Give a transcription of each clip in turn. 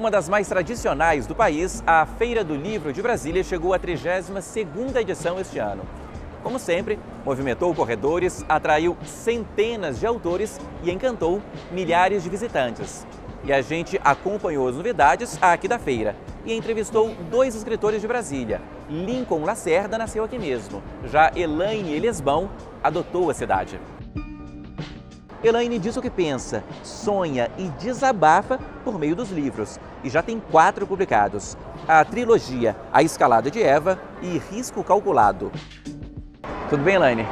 Uma das mais tradicionais do país, a Feira do Livro de Brasília chegou à 32ª edição este ano. Como sempre, movimentou corredores, atraiu centenas de autores e encantou milhares de visitantes. E a gente acompanhou as novidades aqui da feira e entrevistou 2 escritores de Brasília. Lincoln Lacerda nasceu aqui mesmo, já Elaine Elesbão adotou a cidade. Elaine diz o que pensa, sonha e desabafa por meio dos livros. E já tem 4 publicados. A trilogia A Escalada de Eva e Risco Calculado. Tudo bem, Elaine?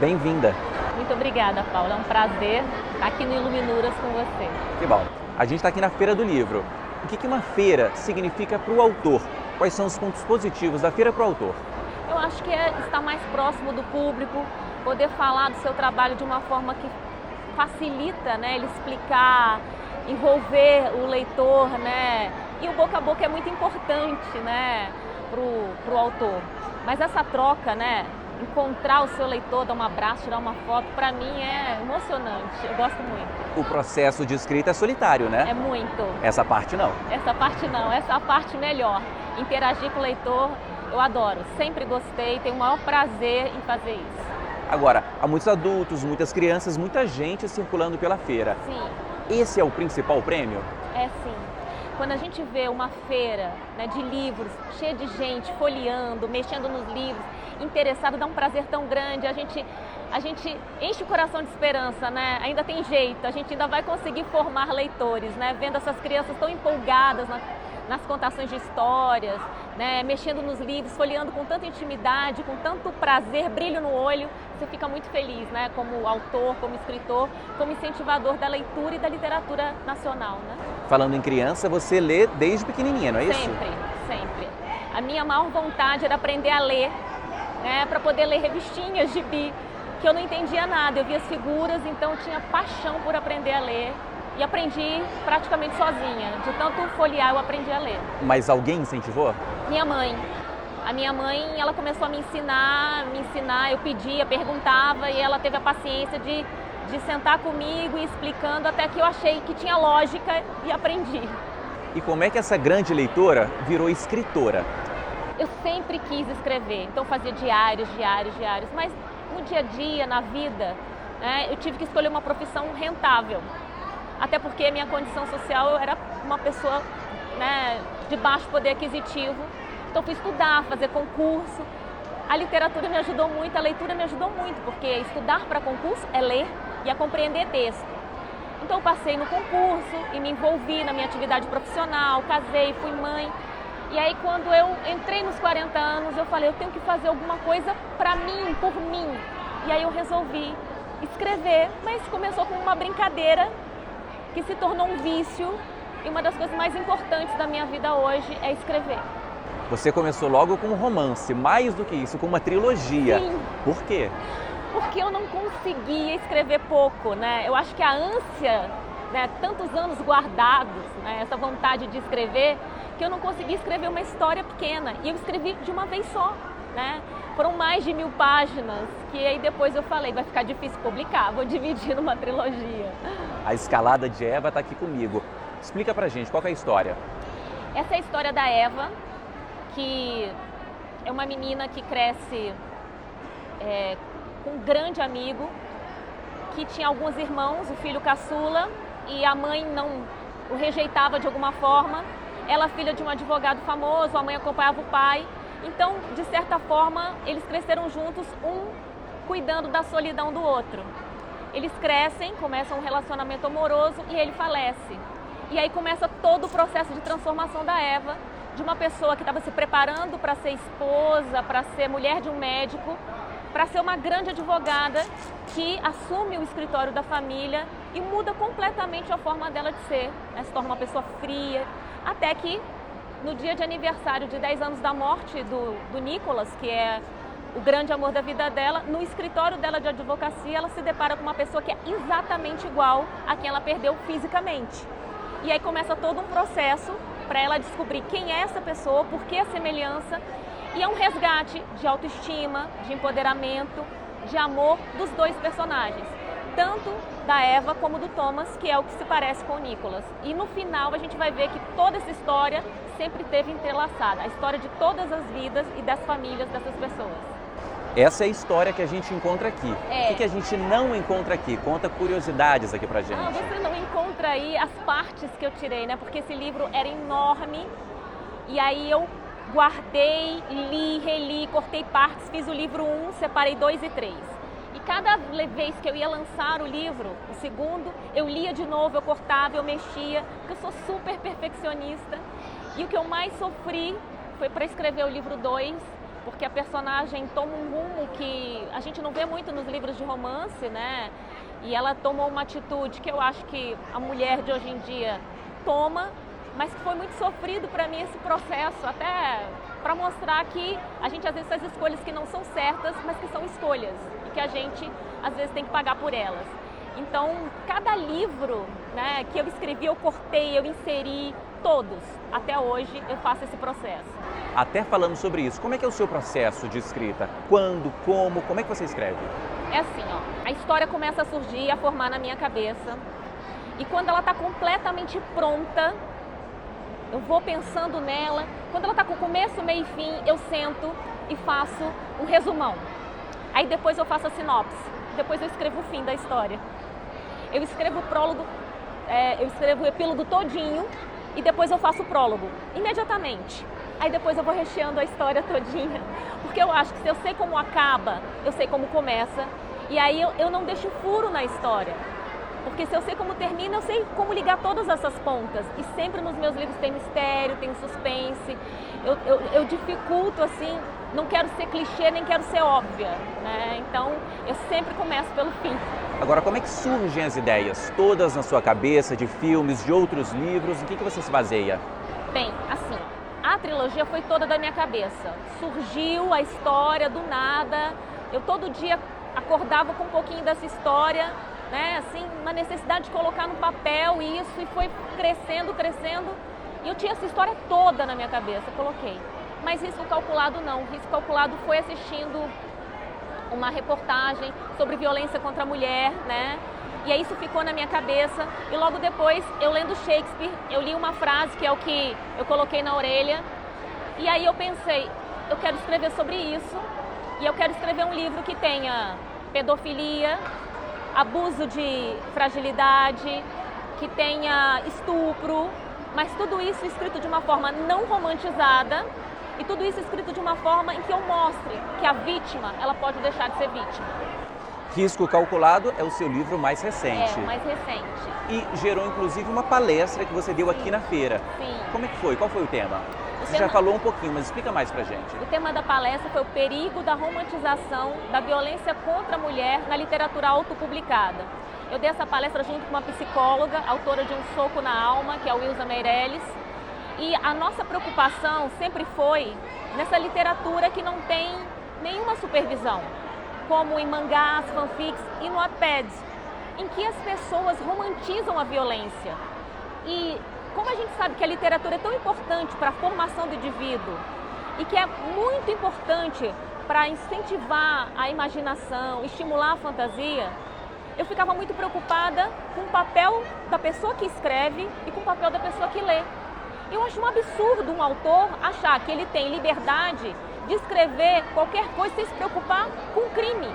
Bem-vinda. Muito obrigada, Paula. É um prazer estar aqui no Iluminuras com você. Que bom. A gente está aqui na Feira do Livro. O que uma feira significa para o autor? Quais são os pontos positivos da feira para o autor? Eu acho que é estar mais próximo do público, poder falar do seu trabalho de uma forma que facilita, né, ele explicar, envolver o leitor, né? E o boca a boca é muito importante, né, pro autor. Mas essa troca, né, encontrar o seu leitor, dar um abraço, tirar uma foto, para mim é emocionante. Eu gosto muito. O processo de escrita é solitário, né? É muito. Essa parte não. Essa parte não, essa é a parte melhor. Interagir com o leitor, eu adoro. Sempre gostei, tenho o maior prazer em fazer isso. Agora, há muitos adultos, muitas crianças, muita gente circulando pela feira. Sim. Esse é o principal prêmio? É sim. Quando a gente vê uma feira, né, de livros, cheia de gente, folheando, mexendo nos livros, interessado, dá um prazer tão grande. A gente enche o coração de esperança, né? Ainda tem jeito, a gente ainda vai conseguir formar leitores, né? Vendo essas crianças tão empolgadas nas contações de histórias, né? Mexendo nos livros, folheando com tanta intimidade, com tanto prazer, brilho no olho. Você fica muito feliz, né? Como autor, como escritor, como incentivador da leitura e da literatura nacional, né? Falando em criança, você lê desde pequenininha, não é isso? Sempre, sempre. A minha maior vontade era aprender a ler, né? Para poder ler revistinhas, gibi, que eu não entendia nada. Eu via as figuras, então eu tinha paixão por aprender a ler. E aprendi praticamente sozinha. De tanto folhear, eu aprendi a ler. Mas alguém incentivou? Minha mãe. A minha mãe, ela começou a me ensinar, eu pedia, perguntava, e ela teve a paciência de sentar comigo e explicando, até que eu achei que tinha lógica e aprendi. E como é que essa grande leitora virou escritora? Eu sempre quis escrever, então eu fazia diários, mas no dia a dia, na vida, né, eu tive que escolher uma profissão rentável. Até porque a minha condição social, eu era uma pessoa, né, de baixo poder aquisitivo. Então fui estudar, fazer concurso. A literatura me ajudou muito, a leitura me ajudou muito, porque estudar para concurso é ler e é compreender texto. Então eu passei no concurso e me envolvi na minha atividade profissional, casei, fui mãe. E aí quando eu entrei nos 40 anos, eu falei, eu tenho que fazer alguma coisa para mim, por mim. E aí eu resolvi escrever, mas começou com uma brincadeira que se tornou um vício, e uma das coisas mais importantes da minha vida hoje é escrever. Você começou logo com um romance, mais do que isso, com uma trilogia. Sim. Por quê? Porque eu não conseguia escrever pouco, né? Eu acho que a ânsia, né, tantos anos guardados, né, essa vontade de escrever, que eu não conseguia escrever uma história pequena. E eu escrevi de uma vez só, né? Foram mais de 1000 páginas, que aí depois eu falei, vai ficar difícil publicar, vou dividir numa trilogia. A Escalada de Eva está aqui comigo. Explica pra gente, qual é a história? Essa é a história da Eva, que é uma menina que cresce com um grande amigo, que tinha alguns irmãos, o filho caçula, e a mãe não o rejeitava de alguma forma. Ela, filha de um advogado famoso, a mãe acompanhava o pai. Então, de certa forma, eles cresceram juntos, um cuidando da solidão do outro. Eles crescem, começam um relacionamento amoroso e ele falece. E aí começa todo o processo de transformação da Eva, de uma pessoa que estava se preparando para ser esposa, para ser mulher de um médico, para ser uma grande advogada que assume o escritório da família e muda completamente a forma dela de ser, né? Se torna uma pessoa fria, até que no dia de aniversário de 10 anos da morte do Nicolas, que é o grande amor da vida dela, no escritório dela de advocacia, ela se depara com uma pessoa que é exatamente igual a quem ela perdeu fisicamente. E aí começa todo um processo para ela descobrir quem é essa pessoa, por que a semelhança, e é um resgate de autoestima, de empoderamento, de amor dos dois personagens. tanto da Eva como do Thomas, que é o que se parece com o Nicholas. E no final a gente vai ver que toda essa história sempre esteve entrelaçada, a história de todas as vidas e das famílias dessas pessoas. Essa é a história que a gente encontra aqui. É. O que a gente não encontra aqui? Conta curiosidades aqui pra gente. Você não encontra aí as partes que eu tirei, né? Porque esse livro era enorme e aí eu guardei, li, reli, cortei partes, fiz o livro 1, separei 2 e 3. E cada vez que eu ia lançar o livro, o segundo, eu lia de novo, eu cortava, eu mexia, porque eu sou super perfeccionista. E o que eu mais sofri foi para escrever o livro 2, porque a personagem toma um rumo que a gente não vê muito nos livros de romance, né? E ela tomou uma atitude que eu acho que a mulher de hoje em dia toma, mas que foi muito sofrido para mim esse processo, até para mostrar que a gente às vezes faz escolhas que não são certas, mas que são escolhas e que a gente às vezes tem que pagar por elas. Então, cada livro, né, que eu escrevi, eu cortei, eu inseri, todos. Até hoje eu faço esse processo. Até falando sobre isso, como é que é o seu processo de escrita? Quando, como é que você escreve? É assim, ó, a história começa a surgir, a formar na minha cabeça. E quando ela está completamente pronta, eu vou pensando nela. Quando ela está com começo, meio e fim, eu sento e faço um resumão. Aí depois eu faço a sinopse. Depois eu escrevo o fim da história. Eu escrevo o prólogo, eu escrevo o epílogo todinho e depois eu faço o prólogo, imediatamente. Aí depois eu vou recheando a história todinha, porque eu acho que se eu sei como acaba, eu sei como começa, e aí eu não deixo furo na história. Porque se eu sei como termina, eu sei como ligar todas essas pontas. E sempre nos meus livros tem mistério, tem suspense. Eu dificulto, assim, não quero ser clichê, nem quero ser óbvia, né? Então, eu sempre começo pelo fim. Agora, como é que surgem as ideias? Todas na sua cabeça, de filmes, de outros livros? Em que você se baseia? Bem, assim, a trilogia foi toda da minha cabeça. Surgiu a história do nada. Eu todo dia acordava com um pouquinho dessa história, né, assim, uma necessidade de colocar no papel isso, e foi crescendo, e eu tinha essa história toda na minha cabeça, coloquei. Mas Risco Calculado não, Risco Calculado foi assistindo uma reportagem sobre violência contra a mulher, né, e aí isso ficou na minha cabeça, e logo depois, eu lendo Shakespeare, eu li uma frase que é o que eu coloquei na orelha, e aí eu pensei, eu quero escrever sobre isso, e eu quero escrever um livro que tenha pedofilia, abuso de fragilidade, que tenha estupro, mas tudo isso escrito de uma forma não romantizada e tudo isso escrito de uma forma em que eu mostre que a vítima, ela pode deixar de ser vítima. Risco Calculado é o seu livro mais recente. É, o mais recente. E gerou inclusive uma palestra que você deu aqui na feira. Sim. Como é que foi? Qual foi o tema? Você já falou um pouquinho, mas explica mais pra gente. O tema da palestra foi o perigo da romantização da violência contra a mulher na literatura autopublicada. Eu dei essa palestra junto com uma psicóloga, autora de Um Soco na Alma, que é a Wilza Meirelles. E a nossa preocupação sempre foi nessa literatura que não tem nenhuma supervisão, como em mangás, fanfics e no Wattpad, em que as pessoas romantizam a violência. E como a gente sabe que a literatura é tão importante para a formação do indivíduo e que é muito importante para incentivar a imaginação, estimular a fantasia, eu ficava muito preocupada com o papel da pessoa que escreve e com o papel da pessoa que lê. Eu acho um absurdo um autor achar que ele tem liberdade de escrever qualquer coisa sem se preocupar com o crime.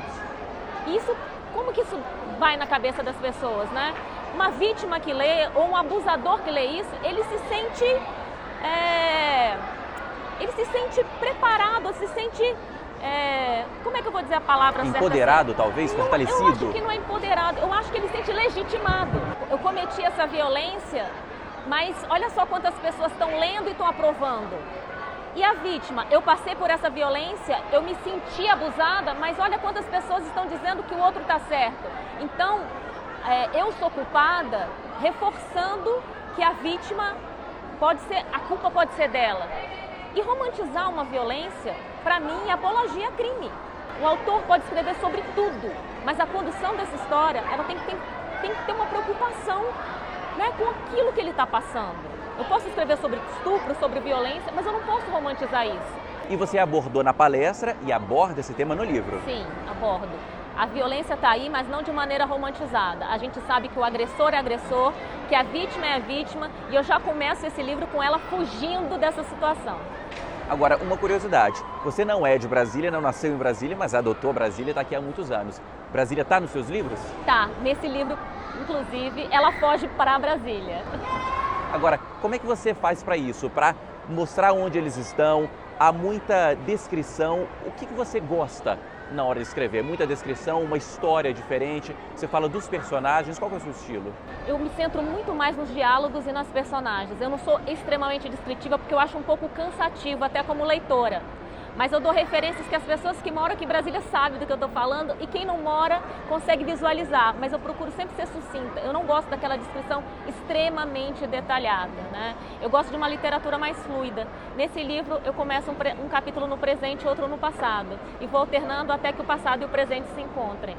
E isso, como que isso vai na cabeça das pessoas, né? Uma vítima que lê ou um abusador que lê isso, ele se sente preparado, se sente, como é que eu vou dizer a palavra certa? Empoderado, talvez? Não, fortalecido? eu acho que não é empoderado, eu acho que ele se sente legitimado. Eu cometi essa violência, mas olha só quantas pessoas estão lendo e estão aprovando. E a vítima, eu passei por essa violência, eu me senti abusada, mas olha quantas pessoas estão dizendo que o outro está certo. Então, eu sou culpada, reforçando que a vítima a culpa pode ser dela. E romantizar uma violência, para mim, é apologia a crime. O autor pode escrever sobre tudo, mas a condução dessa história, ela tem que ter uma preocupação, né, com aquilo que ele está passando. Eu posso escrever sobre estupro, sobre violência, mas eu não posso romantizar isso. E você abordou na palestra e aborda esse tema no livro. Sim, abordo. A violência está aí, mas não de maneira romantizada. A gente sabe que o agressor é agressor, que a vítima é a vítima, e eu já começo esse livro com ela fugindo dessa situação. Agora, uma curiosidade, você não é de Brasília, não nasceu em Brasília, mas adotou Brasília, está aqui há muitos anos. Brasília está nos seus livros? Tá, nesse livro, inclusive, ela foge para Brasília. Agora, como é que você faz para isso? Para mostrar onde eles estão? Há muita descrição. O que você gosta na hora de escrever? Muita descrição, uma história diferente? Você fala dos personagens, qual que é o seu estilo? Eu me centro muito mais nos diálogos e nas personagens. Eu não sou extremamente descritiva porque eu acho um pouco cansativo, até como leitora. Mas eu dou referências que as pessoas que moram aqui em Brasília sabem do que eu estou falando e quem não mora consegue visualizar. Mas eu procuro sempre ser sucinta. Eu não gosto daquela descrição extremamente detalhada, né? Eu gosto de uma literatura mais fluida. Nesse livro eu começo um capítulo no presente e outro no passado. E vou alternando até que o passado e o presente se encontrem.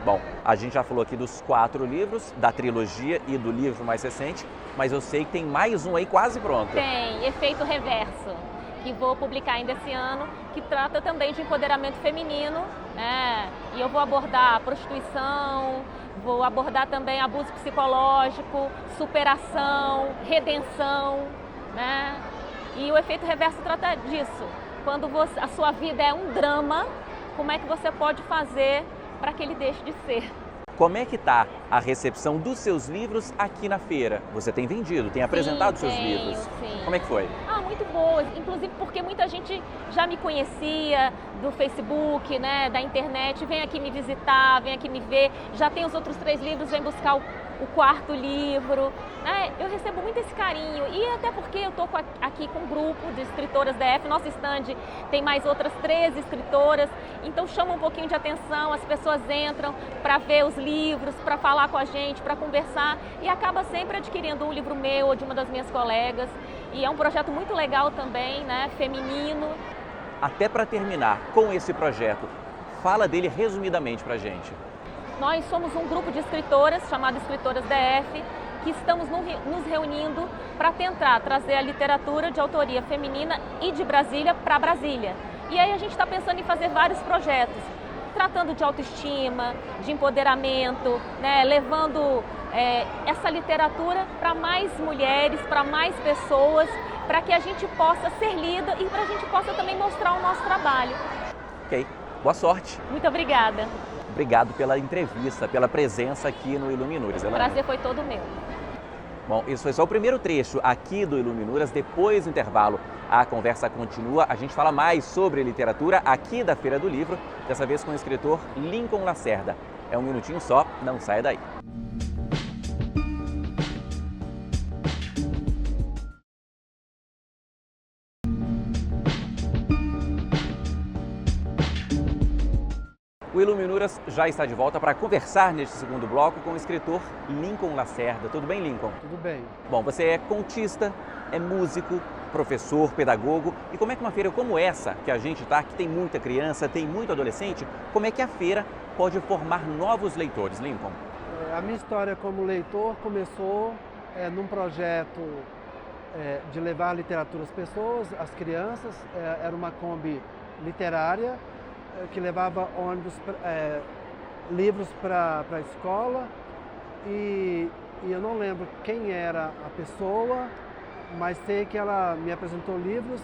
Bom, a gente já falou aqui dos 4 livros, da trilogia e do livro mais recente, mas eu sei que tem mais um aí quase pronto. Tem, Efeito Reverso, que vou publicar ainda esse ano, que trata também de empoderamento feminino, né? E eu vou abordar prostituição, vou abordar também abuso psicológico, superação, redenção, né? E o Efeito Reverso trata disso. Quando a sua vida é um drama, como é que você pode fazer para que ele deixe de ser? Como é que está a recepção dos seus livros aqui na feira? Você tem vendido, tem apresentado seus livros? Sim. Como é que foi? Muito boas, inclusive porque muita gente já me conhecia do Facebook, né, da internet, vem aqui me visitar, vem aqui me ver, já tem os outros 3 livros, vem buscar o 4º livro, né? Eu recebo muito esse carinho e até porque eu estou aqui com um grupo de escritoras da EF, nosso stand tem mais outras 13 escritoras, então chama um pouquinho de atenção, as pessoas entram para ver os livros, para falar com a gente, para conversar e acaba sempre adquirindo um livro meu ou de uma das minhas colegas e é um projeto muito legal também, né, feminino. Até para terminar com esse projeto, fala dele resumidamente para a gente. Nós somos um grupo de escritoras, chamado Escritoras DF, que estamos nos reunindo para tentar trazer a literatura de autoria feminina e de Brasília para Brasília. E aí a gente está pensando em fazer vários projetos, tratando de autoestima, de empoderamento, né, levando essa literatura para mais mulheres, para mais pessoas, para que a gente possa ser lida e para a gente possa também mostrar o nosso trabalho. Ok, boa sorte. Muito obrigada. Obrigado pela entrevista, pela presença aqui no Iluminuras. O prazer foi todo meu. Bom, isso foi só o primeiro trecho aqui do Iluminuras. Depois do intervalo, a conversa continua. A gente fala mais sobre literatura aqui da Feira do Livro, dessa vez com o escritor Lincoln Lacerda. É um minutinho só, não saia daí. O Iluminuras já está de volta para conversar neste segundo bloco com o escritor Lincoln Lacerda. Tudo bem, Lincoln? Tudo bem. Bom, você é contista, é músico, professor, pedagogo. E como é que uma feira como essa, que a gente está, que tem muita criança, tem muito adolescente, como é que a feira pode formar novos leitores, Lincoln? A minha história como leitor começou num projeto de levar a literatura às pessoas, às crianças. Era uma Kombi literária que levava livros para a escola e eu não lembro quem era a pessoa, mas sei que ela me apresentou livros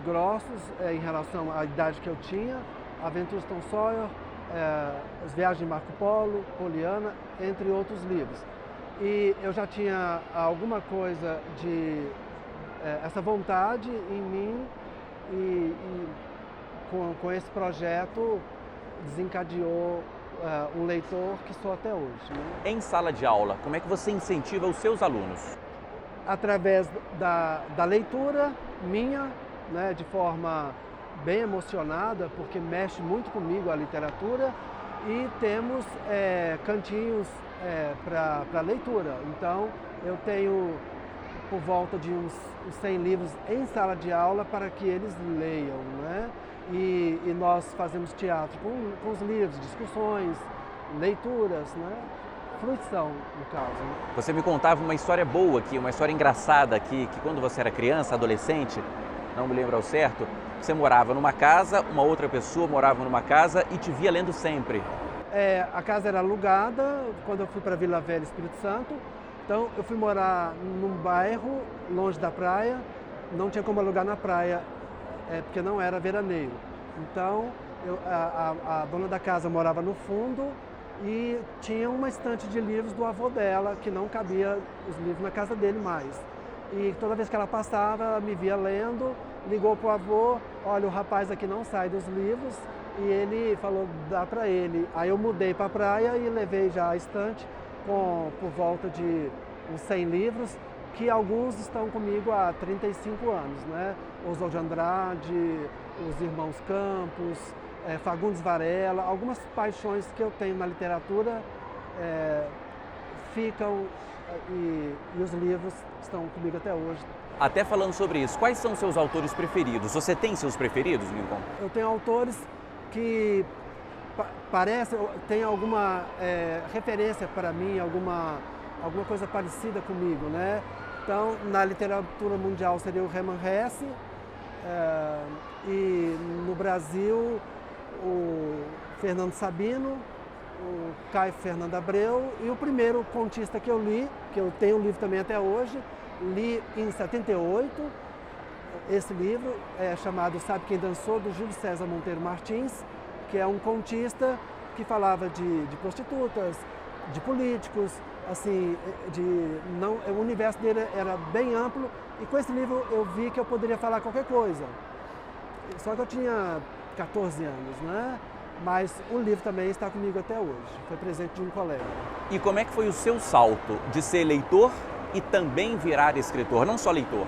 grossos em relação à idade que eu tinha, Aventuras Tom Sawyer, As Viagens de Marco Polo, Poliana, entre outros livros. E eu já tinha alguma coisa de essa vontade em mim e com esse projeto desencadeou um leitor que sou até hoje. Né? Em sala de aula, como é que você incentiva os seus alunos? Através da leitura minha, né, de forma bem emocionada, porque mexe muito comigo a literatura, e temos cantinhos para leitura. Então, eu tenho por volta de uns 100 livros em sala de aula para que eles leiam, né? E nós fazemos teatro com os livros, discussões, leituras, né? Fruição, no caso. Né? Você me contava uma história boa aqui, uma história engraçada aqui, que quando você era criança, adolescente, não me lembro ao certo, Você morava numa casa, uma outra pessoa morava numa casa e te via lendo sempre. A casa era alugada quando eu fui para Vila Velha, Espírito Santo. Então eu fui morar num bairro longe da praia, não tinha como alugar na praia, porque não era veraneio. Então a dona da casa morava no fundo e tinha uma estante de livros do avô dela, que não cabia os livros na casa dele mais. E toda vez que ela passava, ela me via lendo, ligou para o avô: olha, o rapaz aqui não sai dos livros. E ele falou: dá para ele. Aí eu mudei para a praia e levei já a estante por volta de uns 100 livros, que alguns estão comigo há 35 anos, né? Oswald de Andrade, os Irmãos Campos, Fagundes Varela, algumas paixões que eu tenho na literatura ficam e os livros estão comigo até hoje. Até falando sobre isso, quais são seus autores preferidos? Você tem seus preferidos, Lincoln? Eu tenho autores que tem alguma referência para mim, alguma coisa parecida comigo, né? Então, na literatura mundial seria o Hermann Hesse, e no Brasil o Fernando Sabino, o Caio Fernando Abreu, e o primeiro contista que eu li, que eu tenho um livro também até hoje, li em 78, esse livro é chamado Sabe Quem Dançou, do Júlio César Monteiro Martins, que é um contista que falava de prostitutas, de políticos, assim, o universo dele era bem amplo, e com esse livro eu vi que eu poderia falar qualquer coisa. Só que eu tinha 14 anos, né? Mas o livro também está comigo até hoje, foi presente de um colega. E como é que foi o seu salto de ser leitor e também virar escritor, não só leitor?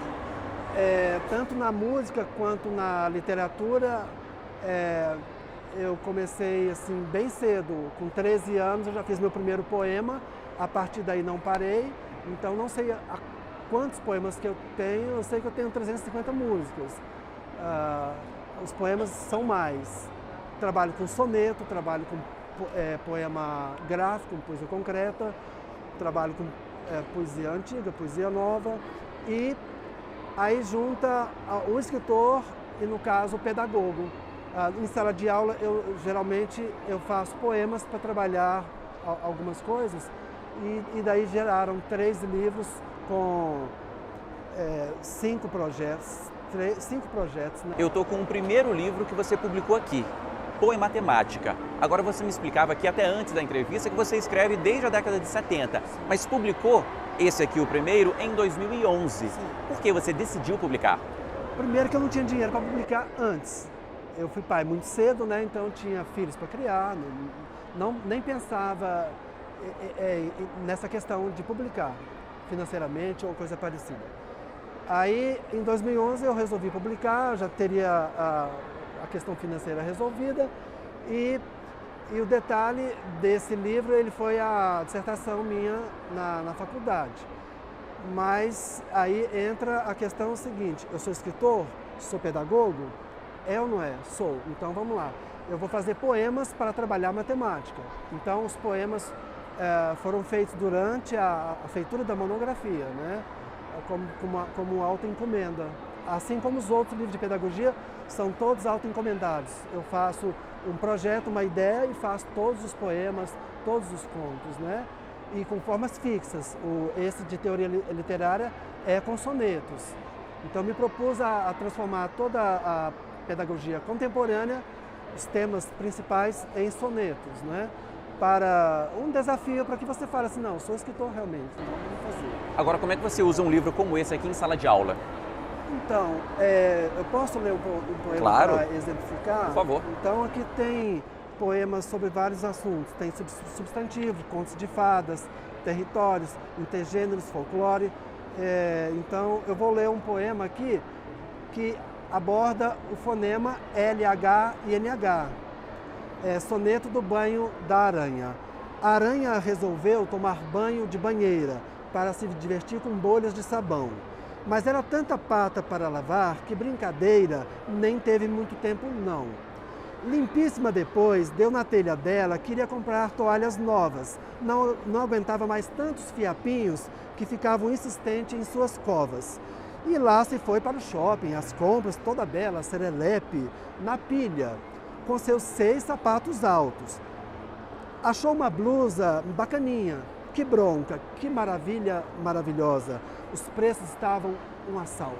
Tanto na música quanto na literatura, eu comecei assim bem cedo. Com 13 anos eu já fiz meu primeiro poema, a partir daí não parei. Então não sei quantos poemas que eu tenho, eu sei que eu tenho 350 músicas. Os poemas são mais. Trabalho com soneto, trabalho com poema gráfico, poesia concreta, trabalho com poesia antiga, poesia nova, e aí junta o escritor e, no caso, o pedagogo. Em sala de aula, geralmente eu faço poemas para trabalhar algumas coisas, e daí geraram 3 livros com 5 projetos. 5 projetos, né? Eu estou com o primeiro livro que você publicou aqui, Poematemática. Agora você me explicava aqui até antes da entrevista que você escreve desde a década de 70, mas publicou esse aqui, o primeiro, em 2011. Sim. Por que você decidiu publicar? Primeiro que eu não tinha dinheiro para publicar antes. Eu fui pai muito cedo, né? Então eu tinha filhos para criar, nem pensava nessa questão de publicar financeiramente ou coisa parecida. Aí, em 2011, eu resolvi publicar, já teria a questão financeira resolvida, e o detalhe desse livro, ele foi a dissertação minha na faculdade. Mas aí entra a questão seguinte: eu sou escritor, sou pedagogo, ou não é? Sou. Então vamos lá. Eu vou fazer poemas para trabalhar matemática. Então os poemas foram feitos durante a feitura da monografia, né? Como autoencomenda. Assim como os outros livros de pedagogia, são todos autoencomendados. Eu faço um projeto, uma ideia, e faço todos os poemas, todos os contos, né? E com formas fixas. Esse de teoria literária é com sonetos. Então me propus a transformar toda a pedagogia contemporânea, os temas principais, em sonetos, né? Para um desafio para que você fale assim: não, sou escritor realmente, então vou fazer. Agora, como é que você usa um livro como esse aqui em sala de aula? Então, eu posso ler um poema, claro, para exemplificar? Por favor. Então aqui tem poemas sobre vários assuntos, tem substantivos, contos de fadas, territórios, intergêneros, folclore. Então eu vou ler um poema aqui que aborda o fonema LH e NH. Soneto do banho da aranha. A aranha resolveu tomar banho de banheira para se divertir com bolhas de sabão. Mas era tanta pata para lavar que brincadeira nem teve muito tempo não. Limpíssima depois, deu na telha dela, queria comprar toalhas novas. Não aguentava mais tantos fiapinhos que ficavam insistentes em suas covas. E lá se foi para o shopping, as compras, toda bela, serelepe, na pilha, com seus 6 sapatos altos. Achou uma blusa bacaninha, que bronca, que maravilha maravilhosa. Os preços estavam um assalto.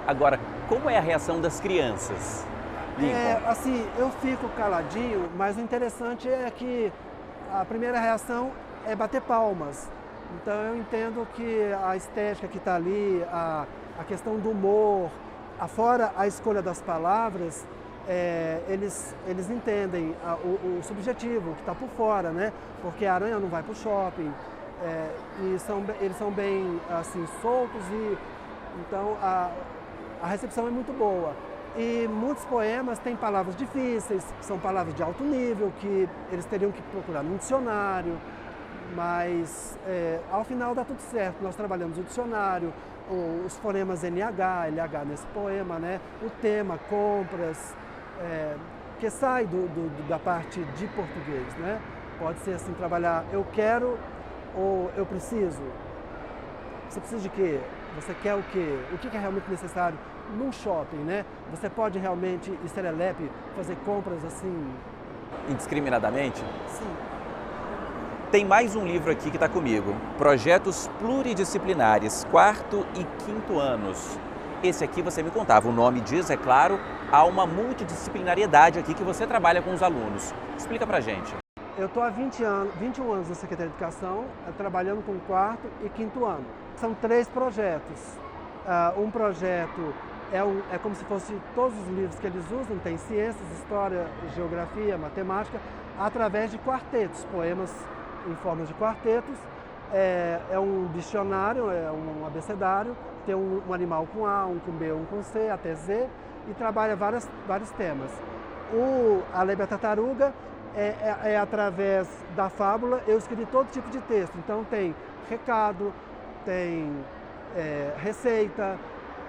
Agora, como é a reação das crianças? Lincoln? Assim, eu fico caladinho, mas o interessante é que a primeira reação é bater palmas. Então eu entendo que a estética que está ali, a questão do humor, afora a escolha das palavras, eles entendem o subjetivo, que está por fora, né? Porque a aranha não vai para o shopping, eles são bem assim, soltos, e então a recepção é muito boa. E muitos poemas têm palavras difíceis, são palavras de alto nível, que eles teriam que procurar num dicionário, mas ao final dá tudo certo. Nós trabalhamos o dicionário, os fonemas NH, LH nesse poema, né? O tema, compras, que sai da parte de português, né? Pode ser assim, trabalhar eu quero ou eu preciso. Você precisa de quê? Você quer o quê? O que é realmente necessário num shopping, né? Você pode realmente, em serelepe, fazer compras assim... Indiscriminadamente? Sim. Tem mais um livro aqui que está comigo, Projetos Pluridisciplinares, 4º e 5º anos. Esse aqui você me contava, o nome diz, é claro, há uma multidisciplinariedade aqui que você trabalha com os alunos. Explica pra gente. Eu estou há 21 anos na Secretaria de Educação, trabalhando com 4º e 5º ano. São 3 projetos. Um projeto é como se fosse todos os livros que eles usam, tem ciências, história, geografia, matemática, através de quartetos, poemas em forma de quartetos. É um dicionário, é um abecedário, tem um animal com A, um com B, um com C, até Z, e trabalha vários temas. A Lebre e a Tartaruga através da fábula, eu escrevi todo tipo de texto. Então tem recado, tem receita,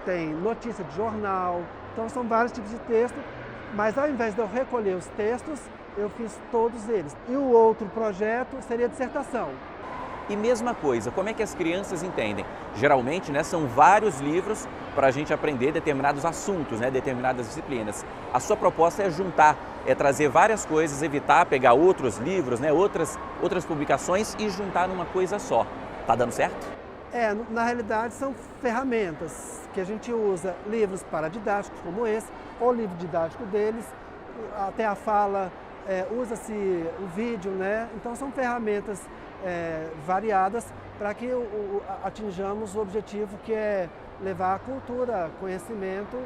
tem notícia de jornal, então são vários tipos de texto, mas ao invés de eu recolher os textos, eu fiz todos eles. E o outro projeto seria a dissertação. E mesma coisa, como é que as crianças entendem? Geralmente, né, são vários livros para a gente aprender determinados assuntos, né, determinadas disciplinas. A sua proposta é juntar, é trazer várias coisas, evitar pegar outros livros, né, outras publicações e juntar numa coisa só. Tá dando certo? Na realidade são ferramentas que a gente usa, livros paradidáticos como esse, ou livro didático deles, até a fala, usa-se o vídeo, né? Então são ferramentas variadas para que atinjamos o objetivo, que é levar a cultura, conhecimento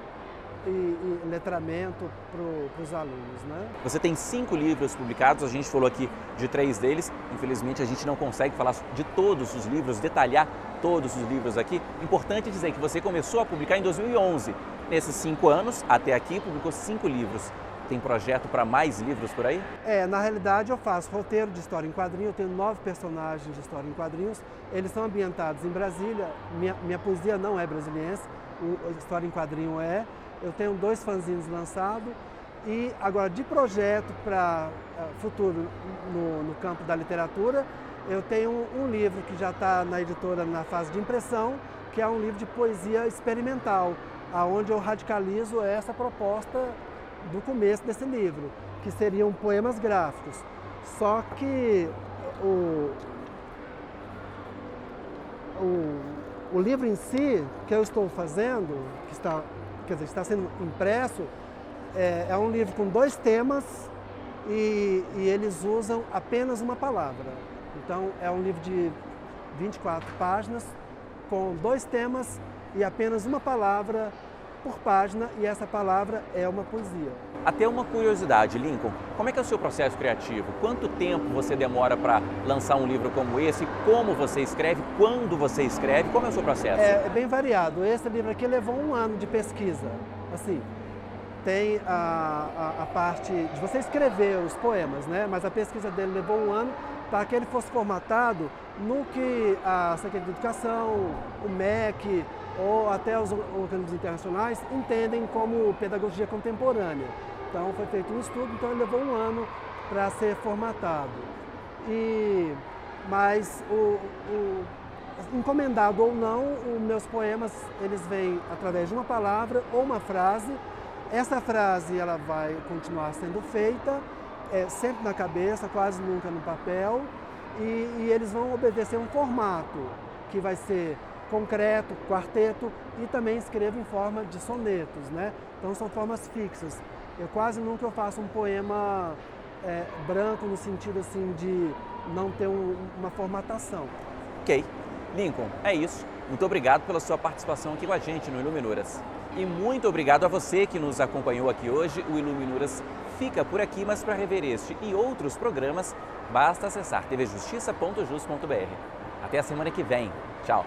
e letramento para os alunos, né? Você tem 5 livros publicados, a gente falou aqui de 3 deles, infelizmente a gente não consegue falar de todos os livros, detalhar todos os livros aqui. Importante dizer que você começou a publicar em 2011. Nesses 5 anos, até aqui, publicou 5 livros. Tem projeto para mais livros por aí? Na realidade eu faço roteiro de história em quadrinhos, eu tenho 9 personagens de história em quadrinhos, eles são ambientados em Brasília, minha poesia não é brasiliense, a história em quadrinho é. Eu tenho 2 fanzines lançados e agora de projeto para futuro no campo da literatura, eu tenho um livro que já está na editora na fase de impressão, que é um livro de poesia experimental, onde eu radicalizo essa proposta do começo desse livro, que seriam poemas gráficos. Só que o livro em si, que eu estou fazendo, está sendo impresso, é um livro com 2 temas e eles usam apenas uma palavra. Então é um livro de 24 páginas com 2 temas e apenas uma palavra por página, e essa palavra é uma poesia. Até uma curiosidade, Lincoln, como é que é o seu processo criativo? Quanto tempo você demora para lançar um livro como esse? Como você escreve? Quando você escreve? Como é o seu processo? É bem variado. Esse livro aqui levou 1 ano de pesquisa. Assim, tem a parte de você escrever os poemas, né? Mas a pesquisa dele levou 1 ano para que ele fosse formatado no que a Secretaria de Educação, o MEC, ou até os organismos internacionais entendem como pedagogia contemporânea. Então foi feito um estudo, então ele levou 1 ano para ser formatado. Mas encomendado ou não, os meus poemas eles vêm através de uma palavra ou uma frase. Essa frase ela vai continuar sendo feita, sempre na cabeça, quase nunca no papel, e eles vão obedecer um formato que vai ser concreto, quarteto, e também escrevo em forma de sonetos, né? Então são formas fixas. Eu quase nunca faço um poema branco no sentido assim de não ter uma formatação. Ok. Lincoln, é isso. Muito obrigado pela sua participação aqui com a gente no Iluminuras. E muito obrigado a você que nos acompanhou aqui hoje. O Iluminuras fica por aqui, mas para rever este e outros programas, basta acessar tvjustiça.jus.br. Até a semana que vem. Tchau!